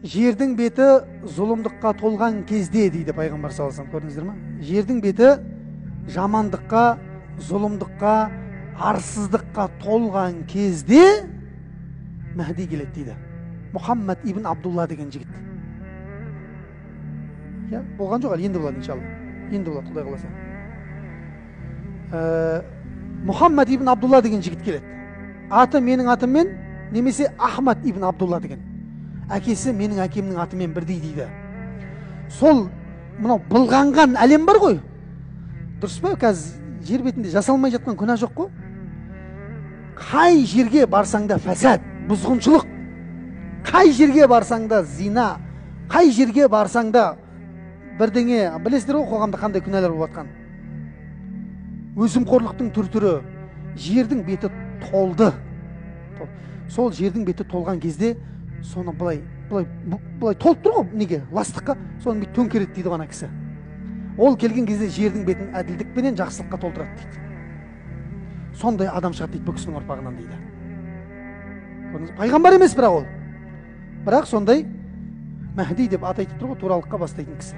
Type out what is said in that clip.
жердің беті зұлымдыққа толған кезде дейді пайғамбар саллаллаху алейхи вассалам. Көрдіңіздер ме? Жердің беті жамандыққа, зұлымдыққа, арсыздыққа толған кезде Мәхди келеді дейді. Мұхаммад ибн Абдулла деген жігіт. Болған жоқ, енді болады иншалла. Енді болады, Құдай қаласа. Мұхаммад ибн Абдулла деген жігіт келеді. Аты менің атыммен, немесе Ахмад ибн Абдулла деген. Әкесі менің әкемнің атымен бірдей дейді. Сол мынау былғанған әлем бар ғой. Дұрыс па? Қазір жер бетінде жасалмай жатқан күнә жоқ қой. Қай жерге барсаң да фәсад, бұзғыншылық. Қай жерге барсаң да зина, қай жерге барсаң да бірдеңе, білесіздер ғой қоғамда қандай күнәлар болып жатқан. Өзімқорлықтың түр-түрі, жердің беті толды. Сол жердің беті толған кезде соны былай толып тұр ғой, неге? Ластыққа, соны бет төңкереді дейді ғана кісі. Ол келген кезде жердің бетін әділдікпенен жақсылыққа толтырады дейді. Сондай адам шығады дейді бұл кісінің ұрпағынан дейді. Пайғамбар емес бірақ ол. Бірақ сондай Мәхди деп атайтып тұр ғой, туралыққа бастайтын кісі.